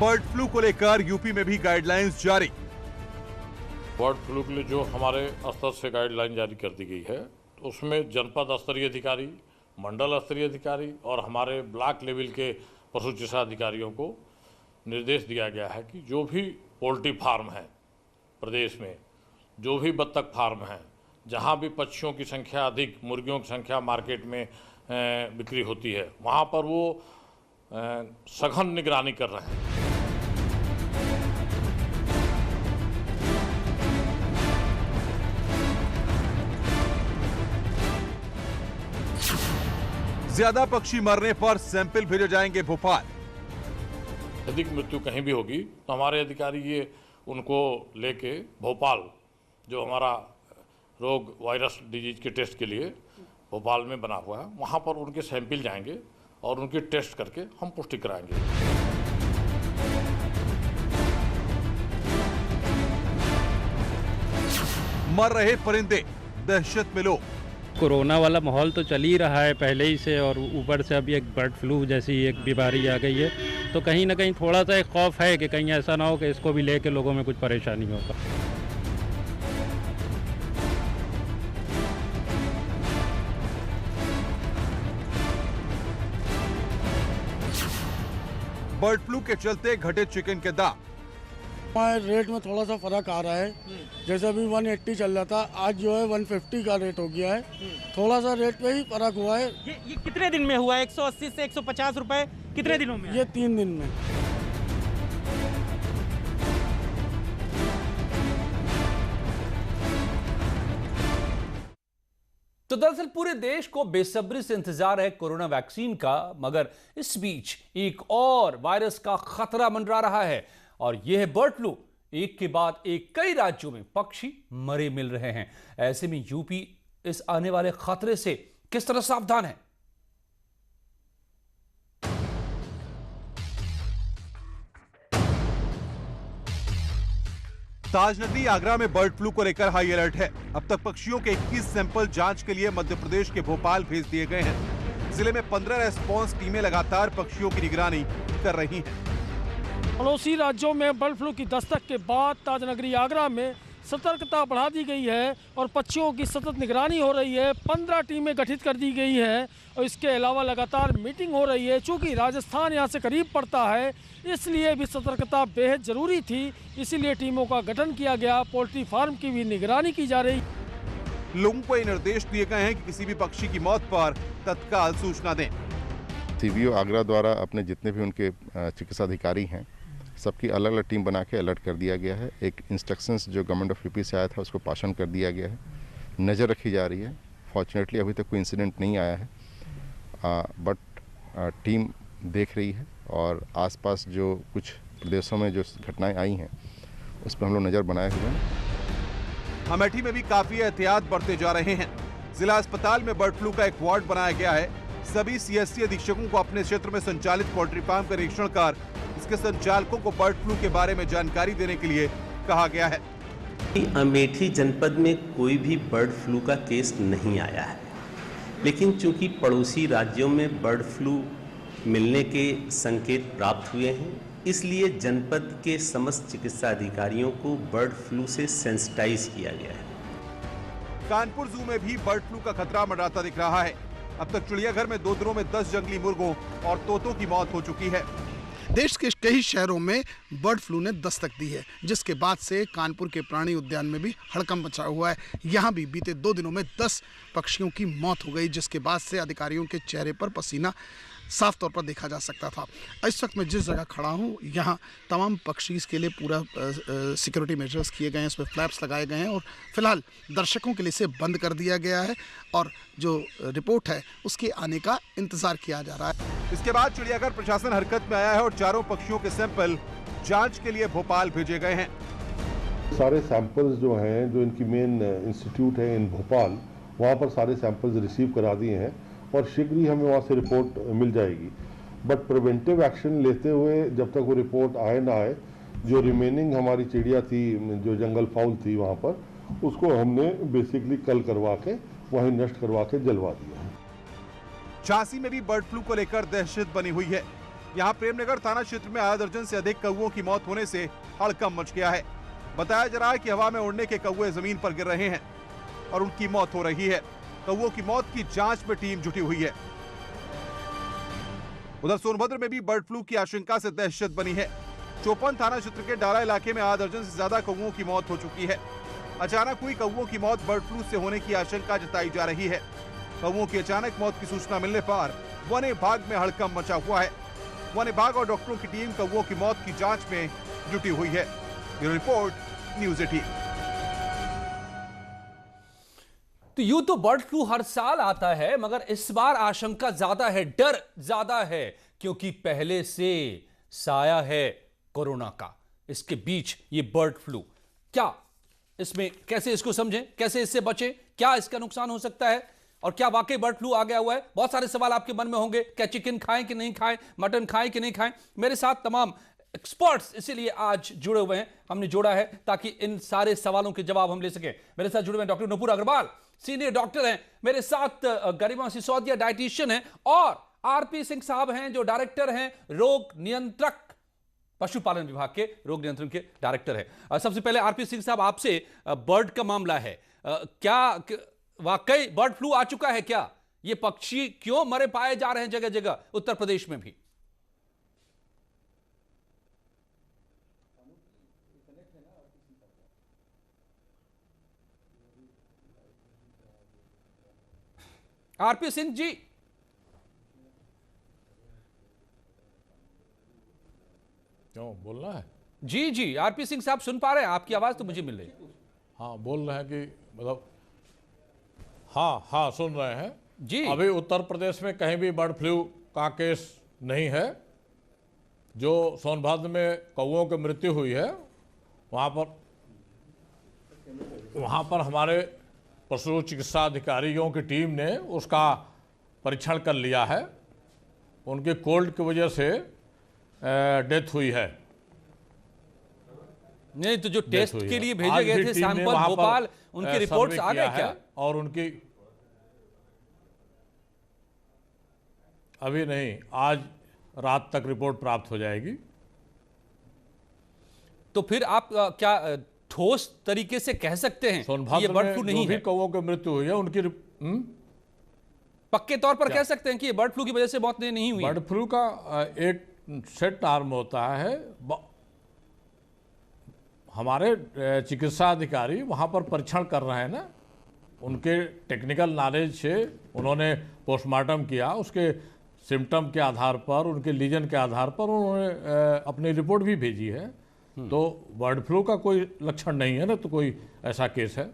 Bird flu को लेकर UP में भी गाइडलाइंस जारी। बर्ड फ्लू के लिए जो हमारे स्तर से गाइडलाइन जारी कर दी गई है, तो उसमें जनपद स्तरीय अधिकारी, मंडल स्तरीय अधिकारी और हमारे ब्लॉक लेवल के पशु चिकित्सा अधिकारियों को निर्देश दिया गया है कि जो भी पोल्ट्री फार्म है प्रदेश में, जो भी बत्तख फार्म हैं, जहां भी पक्षियों की संख्या अधिक, मुर्गियों की संख्या मार्केट में बिक्री होती है, वहां पर वो सघन निगरानी कर रहे हैं। ज्यादा पक्षी मरने पर सैंपल भेजे जाएंगे भोपाल। अधिक मृत्यु कहीं भी होगी तो हमारे अधिकारी ये उनको लेके भोपाल, जो हमारा रोग वायरस डिजीज के टेस्ट के लिए भोपाल में बना हुआ है, वहाँ पर उनके सैंपल जाएंगे और उनके टेस्ट करके हम पुष्टि कराएंगे। मर रहे परिंदे, दहशत में लोग। कोरोना वाला माहौल तो चल ही रहा है पहले ही से, और ऊपर से अभी एक बर्ड फ्लू जैसी एक बीमारी आ गई है, तो कहीं ना कहीं थोड़ा सा एक खौफ है कि कहीं ऐसा ना हो कि इसको भी लेके लोगों में कुछ परेशानी हो। बर्ड फ्लू के चलते घटे चिकन के दाम। रेट में थोड़ा सा फर्क आ रहा है, जैसे अभी 180 चल रहा था, आज जो है 150 का रेट हो गया है। थोड़ा सा रेट पे ही फर्क हुआ है। ये कितने दिन में हुआ है? 180 से 150 रुपए कितने दिनों में? ये 3 दिन में। तो दरअसल पूरे देश को बेसब्री से इंतजार है कोरोना वैक्सीन का, मगर इस बीच एक और वायरस का खतरा मंडरा रहा है, और यह है बर्ड फ्लू। एक के बाद एक कई राज्यों में पक्षी मरे मिल रहे हैं। ऐसे में यूपी इस आने वाले खतरे से किस तरह सावधान है? ताजनगरी आगरा में बर्ड फ्लू को लेकर हाई अलर्ट है। अब तक पक्षियों के 21 सैंपल जांच के लिए मध्य प्रदेश के भोपाल भेज दिए गए हैं। जिले में 15 रेस्पॉन्स टीमें लगातार पक्षियों की निगरानी कर रही हैं। पड़ोसी राज्यों में बर्ड फ्लू की दस्तक के बाद ताजनगरी आगरा में सतर्कता बढ़ा दी गई है और पक्षियों की सतत निगरानी हो रही है। 15 टीमें गठित कर दी गई हैं और इसके अलावा लगातार मीटिंग हो रही है। चूँकि राजस्थान यहाँ से करीब पड़ता है, इसलिए भी सतर्कता बेहद ज़रूरी थी, इसीलिए टीमों का गठन किया गया। पोल्ट्री फार्म की भी निगरानी की जा रही। लोगों को ये निर्देश दिए गए हैं कि किसी भी पक्षी की मौत पर तत्काल सूचना दें। सीबीओ आगरा द्वारा अपने जितने भी उनके चिकित्सा अधिकारी हैं, सबकी अलग अलग टीम बना के अलर्ट कर दिया गया है। एक इंस्ट्रक्शंस जो गवर्नमेंट ऑफ यूपी से आया था उसको पासन कर दिया गया है। नज़र रखी जा रही है। फॉर्चुनेटली अभी तक कोई इंसिडेंट नहीं आया है, बट टीम देख रही है और आसपास जो कुछ प्रदेशों में जो घटनाएं आई हैं उस पर हम लोग नज़र बनाए हुए हैं। अमेठी में भी काफी एहतियात बरते जा रहे हैं। जिला अस्पताल में बर्ड फ्लू का एक वार्ड बनाया गया है। सभी सीएससी अधीक्षकों को अपने क्षेत्र में संचालित पोल्ट्री फार्म का निरीक्षण कर इसके संचालकों को बर्ड फ्लू के बारे में जानकारी देने के लिए कहा गया है। अमेठी जनपद में कोई भी बर्ड फ्लू का केस नहीं आया है, लेकिन चूंकि पड़ोसी राज्यों में बर्ड फ्लू मिलने के संकेत प्राप्त हुए हैं, इसलिए जनपद के समस्त चिकित्सा अधिकारियों को बर्ड फ्लू से सेंसिटाइज किया गया है। कानपुर जू में भी बर्ड फ्लू का खतरा मंडराता दिख रहा है। अब तक चिड़ियाघर में 2 दिनों में 10 जंगली मुर्गों और तोतों की मौत हो चुकी है। देश के कई शहरों में बर्ड फ्लू ने दस्तक दी है, जिसके बाद से कानपुर के प्राणी उद्यान में भी हड़कंप मचा हुआ है। यहाँ भी बीते 2 दिनों में 10 पक्षियों की मौत हो गई, जिसके बाद से अधिकारियों के चेहरे पर पसीना साफ तौर पर देखा जा सकता था। इस वक्त मैं जिस जगह खड़ा हूँ, यहाँ तमाम पक्षी के लिए पूरा सिक्योरिटी मेजर्स किए गए हैं, इसमें फ्लैप्स लगाए गए हैं और फिलहाल दर्शकों के लिए इसे बंद कर दिया गया है और जो रिपोर्ट है उसके आने का इंतजार किया जा रहा है। इसके बाद चिड़ियाघर प्रशासन हरकत में आया है और चारों पक्षियों के सैंपल जांच के लिए भोपाल भेजे गए हैं। सारे सैंपल्स जो हैं, जो इनकी मेन इंस्टीट्यूट है इन भोपाल, वहाँ पर सारे सैंपल्स रिसीव करा दिए हैं और शीघ्र ही हमें वहाँ से रिपोर्ट मिल जाएगी। बट प्रिवेंटिव एक्शन लेते हुए जब तक वो रिपोर्ट आए ना आए, जो रिमेनिंग हमारी चिड़िया थी, जो जंगल फाउल थी वहाँ पर, उसको हमने बेसिकली कल करवा के वहीं नष्ट करवा के जलवा दिया है। झांसी में भी बर्ड फ्लू को लेकर दहशत बनी हुई है। यहाँ प्रेमनगर थाना क्षेत्र में आधा दर्जन से अधिक कौओं की मौत होने से हड़कंप मच गया है। बताया जा रहा है कि हवा में उड़ने के कौए जमीन पर गिर रहे हैं और उनकी मौत हो रही है। कौओं की मौत की जांच में टीम जुटी हुई है। उधर सोनभद्र में भी बर्ड फ्लू की आशंका से दहशत बनी है। चौपन थाना क्षेत्र के डाला इलाके में आधा दर्जन से ज्यादा कौओं की मौत हो चुकी है। अचानक हुई कौओं की मौत बर्ड फ्लू से होने की आशंका जताई जा रही है। कौओं की अचानक मौत की सूचना मिलने पर वन विभाग में हड़कंप मचा हुआ है। वन विभाग और डॉक्टरों की टीम कौओं की मौत की जांच में जुटी हुई है। Bureau report, news 18। तो यूं तो बर्ड फ्लू हर साल आता है, मगर इस बार आशंका ज्यादा है, डर ज्यादा है, क्योंकि पहले से साया है कोरोना का। इसके बीच ये बर्ड फ्लू, क्या इसमें कैसे इसको समझें, कैसे इससे बचें, क्या इसका नुकसान हो सकता है और क्या वाकई बर्ड फ्लू आ गया हुआ है? बहुत सारे सवाल आपके मन में होंगे। क्या चिकन खाएं कि नहीं खाएं, मटन खाएं कि नहीं खाएं? मेरे साथ तमाम एक्सपर्ट्स इसीलिए आज जुड़े हुए हैं, हमने जोड़ा है ताकि इन सारे सवालों के जवाब हम ले सकें। मेरे साथ जुड़े हुए doctor Nupur Agarwal, senior doctor हैं। मेरे साथ गरिमा सिसोदिया, डाइटिशियन हैं, और आरपी सिंह साहब हैं जो डायरेक्टर हैं, रोग नियंत्रक, पशुपालन विभाग के रोग नियंत्रण के डायरेक्टर है। सबसे पहले आरपी सिंह साहब, आपसे बर्ड का मामला है, क्या वाकई बर्ड फ्लू आ चुका है? क्या ये पक्षी क्यों मरे पाए जा रहे हैं जगह जगह, उत्तर प्रदेश में भी? आरपी सिंह जी, क्यों बोलना है? जी जी, आरपी सिंह साहब सुन पा रहे हैं? आपकी आवाज तो मुझे मिल रही है। हाँ, बोल रहे हैं कि मतलब हाँ सुन रहे हैं जी। अभी उत्तर प्रदेश में कहीं भी बर्ड फ्लू का केस नहीं है। जो सोनभद्र में कौओं की मृत्यु हुई है, वहाँ पर हमारे पशु चिकित्सा अधिकारियों की टीम ने उसका परीक्षण कर लिया है। उनके कोल्ड की वजह से डेथ हुई है। नहीं तो जो टेस्ट के लिए भेजे गए थे सैंपल भोपाल, उनकी रिपोर्ट्स आ गए क्या? और उनकी अभी नहीं, आज रात तक रिपोर्ट प्राप्त हो जाएगी। तो फिर आप क्या ठोस तरीके से कह सकते हैं कि ये बर्ड फ्लू नहीं है? कौओं की मृत्यु हुई है उनकी पक्के तौर पर कह सकते हैं कि ये बर्ड फ्लू की वजह से मौत नहीं हुई? बर्ड फ्लू का एक सेट आर्म होता है। हमारे चिकित्सा अधिकारी वहाँ पर परीक्षण कर रहे हैं ना, उनके टेक्निकल नॉलेज से उन्होंने पोस्टमार्टम किया, उसके सिम्टम के आधार पर, उनके लीजन के आधार पर उन्होंने अपनी रिपोर्ट भी भेजी है। तो बर्ड फ्लू का कोई लक्षण नहीं है ना, तो कोई ऐसा केस है।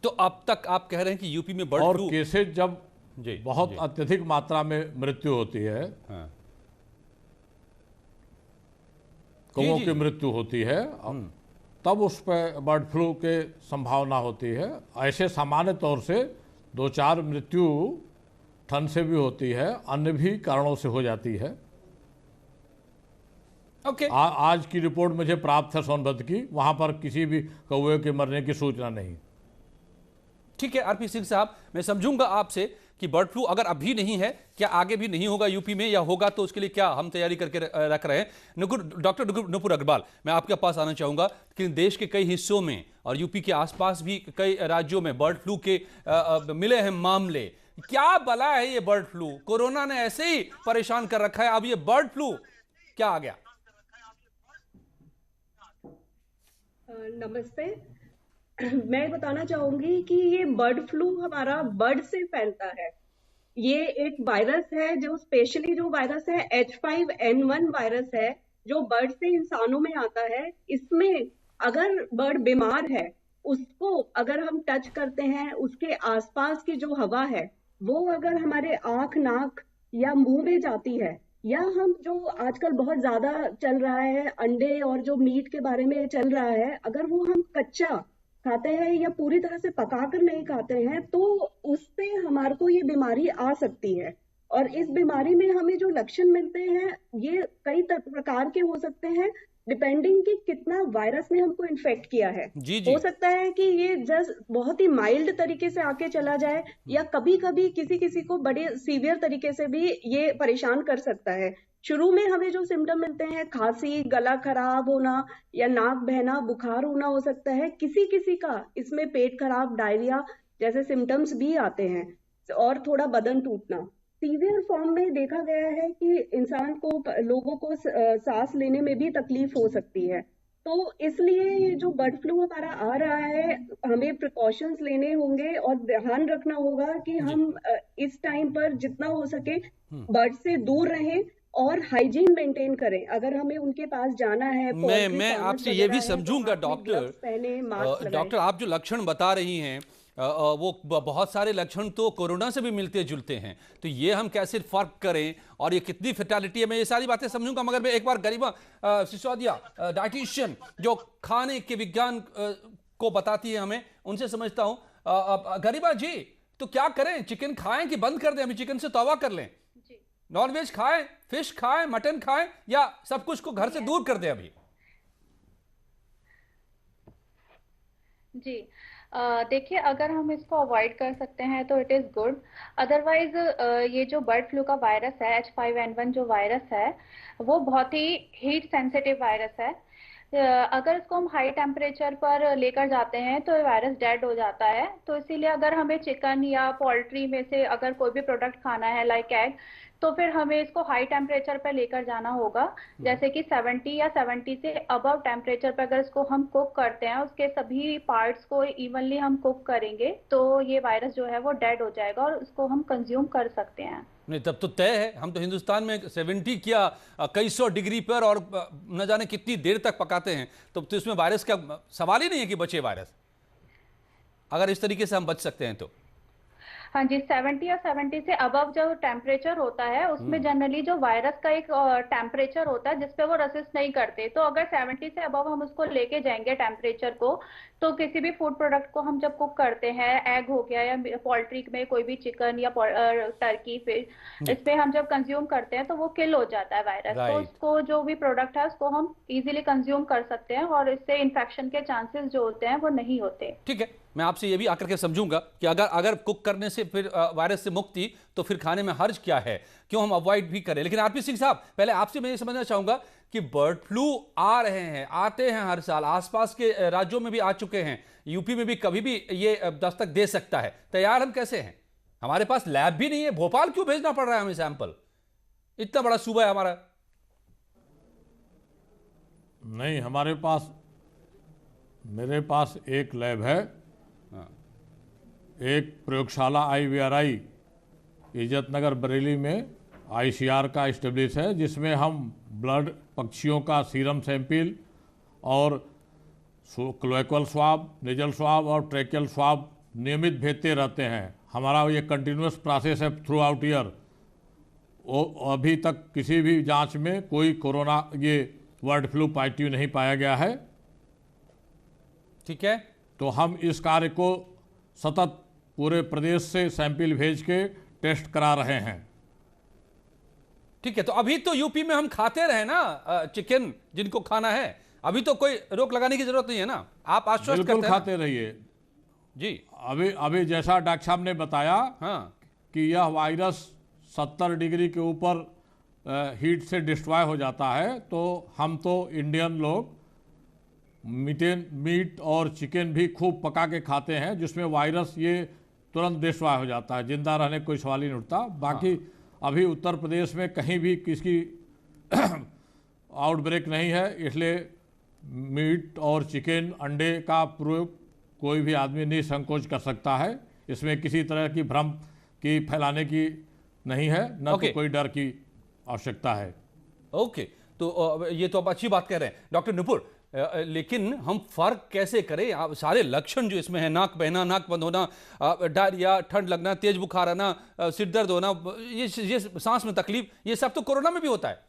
तो अब तक आप कह रहे हैं कि यूपी में बर्ड फ्लू, और केसेज जब बहुत अत्यधिक मात्रा में मृत्यु होती है, कौओं की मृत्यु होती है, तब उस पर बर्ड फ्लू के संभावना होती है। ऐसे सामान्य तौर से 2-4 मृत्यु ठंड से भी होती है, अन्य भी कारणों से हो जाती है। आज की रिपोर्ट मुझे प्राप्त है सोनभद्र की, वहां पर किसी भी कौवे के मरने की सूचना नहीं। ठीक है आरपी सिंह साहब, मैं समझूंगा आपसे कि बर्ड फ्लू अगर अभी नहीं है, क्या आगे भी नहीं होगा यूपी में, या होगा तो उसके लिए क्या हम तैयारी करके रख रहे हैं? डॉक्टर नुपुर अग्रवाल, मैं आपके पास आना चाहूंगा कि देश के कई हिस्सों में और यूपी के आसपास भी कई राज्यों में बर्ड फ्लू के मिले हैं मामले। क्या बला है ये बर्ड फ्लू? कोरोना ने ऐसे ही परेशान कर रखा है, अब ये बर्ड फ्लू क्या आ गया? नमस्ते, मैं बताना चाहूंगी कि ये बर्ड फ्लू हमारा बर्ड से फैलता है। ये एक वायरस है, जो स्पेशली जो वायरस है H5N1 वायरस है, जो बर्ड से इंसानों में आता है। इसमें अगर बर्ड बीमार है, उसको अगर हम टच करते हैं, उसके आसपास की जो हवा है वो अगर हमारे आंख, नाक या मुंह में जाती है, या हम जो आजकल बहुत ज्यादा चल रहा है अंडे और जो मीट के बारे में चल रहा है, अगर वो हम कच्चा खाते हैं या पूरी तरह से पकाकर नहीं खाते हैं, तो उससे हमारे को ये बीमारी आ सकती है। और इस बीमारी में हमें जो लक्षण मिलते हैं ये कई प्रकार के हो सकते हैं। डिपेंडिंग कि कितना वायरस ने हमको इन्फेक्ट किया है। जी हो सकता है कि ये जस्ट बहुत ही माइल्ड तरीके से आके चला जाए, या कभी कभी किसी किसी को बड़े सीवियर तरीके से भी ये परेशान कर सकता है। शुरू में हमें जो सिम्टम मिलते हैं, खांसी, गला खराब होना या नाक बहना, बुखार होना हो सकता है। किसी किसी का इसमें पेट खराब, डायरिया जैसे सिम्टम्स भी आते हैं, और थोड़ा बदन टूटना। सीवियर फॉर्म में देखा गया है कि इंसान को, लोगों को सांस लेने में भी तकलीफ हो सकती है। तो इसलिए ये जो बर्ड फ्लू हमारा आ रहा है, हमें प्रिकॉशंस लेने होंगे और ध्यान रखना होगा कि हम इस टाइम पर जितना हो सके बर्ड से दूर रहें और हाइजीन मेंटेन करें। अगर हमें उनके पास जाना है, मैं आपसे ये भी समझूंगा डॉक्टर, पहने, मास्क लगाएं। डॉक्टर आप जो लक्षण बता रही हैं वो बहुत सारे लक्षण तो कोरोना से भी मिलते जुलते हैं, तो ये हम कैसे फर्क करें और ये कितनी फैटेलिटी है, मैं ये सारी बातें समझूंगा। मगर मैं एक बार गरिमा सिसोदिया, डाइटिशियन जो खाने के विज्ञान को बताती है हमें, उनसे समझता हूं। गरिमा जी, तो क्या करें? चिकन खाएं कि बंद कर दें? अभी चिकन से तौबा कर लें? नॉन वेज खाएं, फिश खाएं, मटन खाएं, या सब कुछ को घर से दूर कर दें अभी? जी देखिए, अगर हम इसको अवॉइड कर सकते हैं तो इट इज़ गुड। अदरवाइज ये जो बर्ड फ्लू का वायरस है, H5N1 जो वायरस है, वो बहुत ही हीट सेंसिटिव वायरस है। अगर इसको हम हाई टेम्परेचर पर लेकर जाते हैं तो ये वायरस डेड हो जाता है। तो इसीलिए अगर हमें चिकन या पोल्ट्री में से अगर कोई भी प्रोडक्ट खाना है लाइक एग, तो फिर हमें इसको हाई टेम्परेचर पर लेकर जाना होगा, जैसे कि 70 या 70 से अबव टेम्परेचर पर अगर इसको हम कुक करते हैं, उसके सभी पार्ट्स को इवनली हम कुक करेंगे, तो ये वायरस जो है वो डेड हो जाएगा और इसको हम कंज्यूम कर सकते हैं। नहीं, तब तो तय है। हम तो हिंदुस्तान में 70 किया कई सौ डिग्री पर और न जाने कितनी देर तक पकाते हैं, तो इसमें वायरस का सवाल ही नहीं है कि बचे वायरस, अगर इस तरीके से हम बच सकते हैं तो। हाँ जी, 70 या 70 से अबव जो टेम्परेचर होता है उसमें जनरली जो वायरस का एक टेम्परेचर होता है जिसपे वो रेसिस्ट नहीं करते। तो अगर 70 से अबव हम उसको लेके जाएंगे टेम्परेचर को, तो किसी भी फूड प्रोडक्ट को हम जब कुक करते हैं, एग हो गया या पोल्ट्री में कोई भी चिकन या टर्की, फिश, इसमें हम जब कंज्यूम करते हैं तो वो किल हो जाता है वायरस। तो उसको जो भी प्रोडक्ट है उसको हम इजीली कंज्यूम कर सकते हैं और इससे इन्फेक्शन के चांसेस जो होते हैं वो नहीं होते। ठीक है, मैं आपसे ये भी आकर के समझूंगा कि अगर कुक करने से फिर वायरस से मुक्ति, तो फिर खाने में हर्ज क्या है, क्यों हम अवॉइड भी करें। लेकिन आरपी सिंह साहब, पहले आपसे मैं ये समझना चाहूंगा कि बर्ड फ्लू आ रहे हैं, आते हैं हर साल, आसपास के राज्यों में भी आ चुके हैं, यूपी में भी कभी भी ये दस्तक दे सकता है, तैयार हम कैसे हैं? हमारे पास लैब भी नहीं है, भोपाल क्यों भेजना पड़ रहा है हमें सैंपल? इतना बड़ा सूबा है हमारा। नहीं, मेरे पास एक लैब है, एक प्रयोगशाला IVRI इज्जत नगर बरेली में ICR का एस्टेब्लिश है, जिसमें हम ब्लड, पक्षियों का सीरम सैंपल और क्लोएक्वल स्वाब, नेजल स्वाब और ट्रैकियल स्वाब नियमित भेजते रहते हैं। हमारा ये कंटिन्यूस प्रोसेस है थ्रू आउट ईयर। अभी तक किसी भी जांच में कोई कोरोना ये बर्ड फ्लू पॉजिटिव नहीं पाया गया है। ठीक है, तो हम इस कार्य को सतत पूरे प्रदेश से सैंपल भेज के टेस्ट करा रहे हैं। ठीक है, तो अभी तो यूपी में हम खाते रहे ना चिकन, जिनको खाना है, अभी तो कोई रोक लगाने की जरूरत नहीं है ना, आप आश्वस्त करते हैं? बिल्कुल खाते रहिए जी। अभी जैसा डॉक्टर साहब ने बताया, हाँ, कि यह वायरस 70 डिग्री के ऊपर हीट से डिस्ट्रॉय हो जाता है, तो हम तो इंडियन लोग मीट और चिकन भी खूब पका के खाते हैं, जिसमें वायरस ये तुरंत डिस्ट्रॉय हो जाता है, जिंदा रहने कोई सवाल ही नहीं उठता। बाकी अभी उत्तर प्रदेश में कहीं भी किसी आउटब्रेक नहीं है, इसलिए मीट और चिकन, अंडे का प्रयोग कोई भी आदमी निसंकोच कर सकता है। इसमें किसी तरह की भ्रम की फैलाने की नहीं है, न तो कोई डर की आवश्यकता है। ओके, तो ये तो आप अच्छी बात कह रहे हैं डॉक्टर नुपुर, लेकिन हम फर्क कैसे करें? सारे लक्षण जो इसमें है, नाक बहना, नाक बंद होना, डायरिया, ठंड लगना, तेज बुखार आना, सिर दर्द होना, ये सांस में तकलीफ, ये सब तो कोरोना में भी होता है।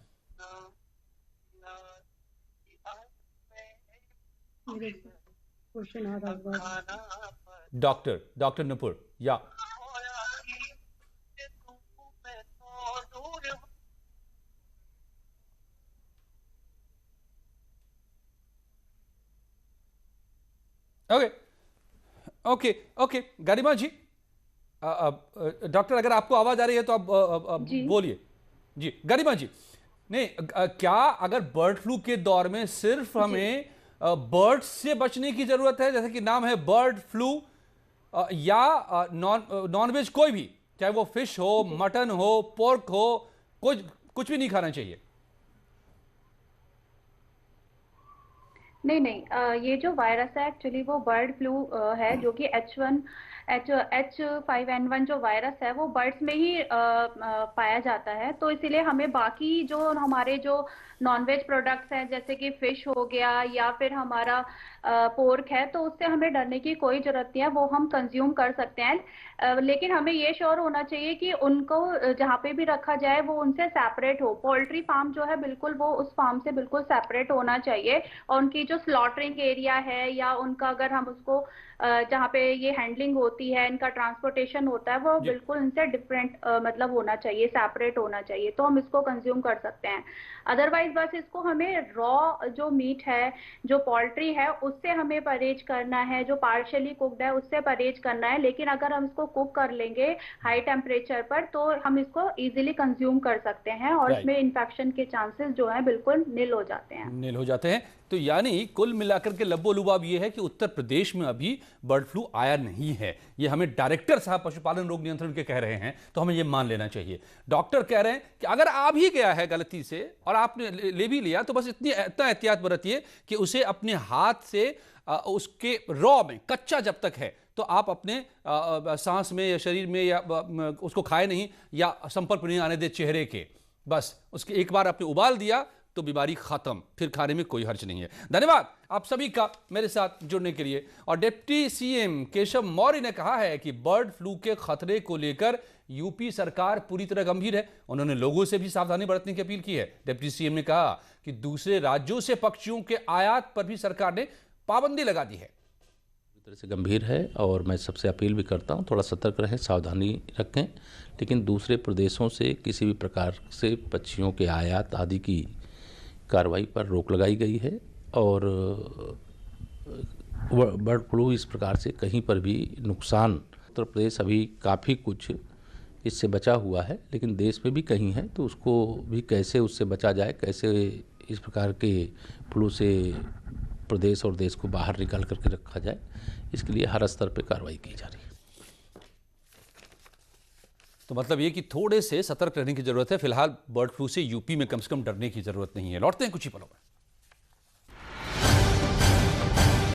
डॉक्टर नुपुर, या ओके ओके ओके गरिमा जी, डॉक्टर अगर आपको आवाज आ रही है तो आप बोलिए। जी गरिमा जी, नहीं क्या अगर बर्ड फ्लू के दौर में सिर्फ हमें बर्ड्स से बचने की जरूरत है, जैसे कि नाम है बर्ड फ्लू, या नॉनवेज कोई भी, चाहे वो फिश हो, मटन हो, पोर्क हो, कुछ भी नहीं खाना चाहिए? नहीं, ये जो वायरस है एक्चुअली वो बर्ड फ्लू है, जो कि H5N1 जो वायरस है वो बर्ड्स में ही पाया जाता है। तो इसीलिए हमें बाकी जो हमारे जो नॉनवेज प्रोडक्ट्स हैं, जैसे कि फिश हो गया या फिर हमारा पोर्क है, तो उससे हमें डरने की कोई जरूरत नहीं है, वो हम कंज्यूम कर सकते हैं। लेकिन हमें ये श्योर होना चाहिए कि उनको जहाँ पे भी रखा जाए वो उनसे सेपरेट हो। पोल्ट्री फार्म जो है बिल्कुल वो उस फार्म से बिल्कुल सेपरेट होना चाहिए, और उनकी जो स्लॉटरिंग एरिया है या उनका अगर हम उसको जहाँ पे ये हैंडलिंग होती है, इनका ट्रांसपोर्टेशन होता है, वो बिल्कुल इनसे डिफरेंट मतलब होना चाहिए, सेपरेट होना चाहिए, तो हम इसको कंज्यूम कर सकते हैं। अदरवाइज बस इसको हमें रॉ जो मीट है, जो पोल्ट्री है, उससे हमें परहेज करना है, जो पार्शियली कुक्ड है उससे परहेज करना है। लेकिन अगर हम इसको कुक कर लेंगे हाई टेम्परेचर पर तो हम इसको इजीली कंज्यूम कर सकते हैं, और इसमें इन्फेक्शन के चांसेस जो है बिल्कुल नील हो जाते हैं। तो यानी कुल मिलाकर के लब्बो-लुबाब ये है कि उत्तर प्रदेश में अभी बर्ड फ्लू आया नहीं है। ये हमें डायरेक्टर साहब पशुपालन रोग नियंत्रण के कह रहे हैं, तो हमें ये मान लेना चाहिए। डॉक्टर कह रहे हैं कि अगर आ भी गया है गलती से और आपने ले भी लिया, तो बस इतना एहतियात बरतिए कि उसे अपने हाथ से उसके रॉ में, कच्चा जब तक है, तो आप अपने सांस में या शरीर में या उसको खाए नहीं या संपर्क नहीं आने दे चेहरे के। बस उसके एक बार आपने उबाल दिया तो बीमारी खत्म, फिर खाने में कोई हर्ज नहीं है। धन्यवाद आप सभी का मेरे साथ जुड़ने के लिए। और डिप्टी सीएम केशव मौर्य ने कहा है कि बर्ड फ्लू के खतरे को लेकर यूपी सरकार पूरी तरह गंभीर है। उन्होंने लोगों से भी सावधानी बरतने की अपील की है। डिप्टी सीएम ने कहा कि दूसरे राज्यों से पक्षियों के आयात पर भी सरकार ने पाबंदी लगा दी है। तरह से गंभीर है, और मैं सबसे अपील भी करता हूं थोड़ा सतर्क रहें, सावधानी रखें। लेकिन दूसरे प्रदेशों से किसी भी प्रकार से पक्षियों के आयात आदि की कार्रवाई पर रोक लगाई गई है, और बर्ड फ्लू इस प्रकार से कहीं पर भी नुकसान, उत्तर प्रदेश अभी काफ़ी कुछ इससे बचा हुआ है, लेकिन देश में भी कहीं है, तो उसको भी कैसे उससे बचा जाए, कैसे इस प्रकार के फ्लू से प्रदेश और देश को बाहर निकाल करके रखा जाए, इसके लिए हर स्तर पर कार्रवाई की जा रही है। तो मतलब ये कि थोड़े से सतर्क रहने की जरूरत है। फिलहाल बर्ड फ्लू से यूपी में कम से कम डरने की जरूरत नहीं है। लौटते हैं कुछ ही पलों में।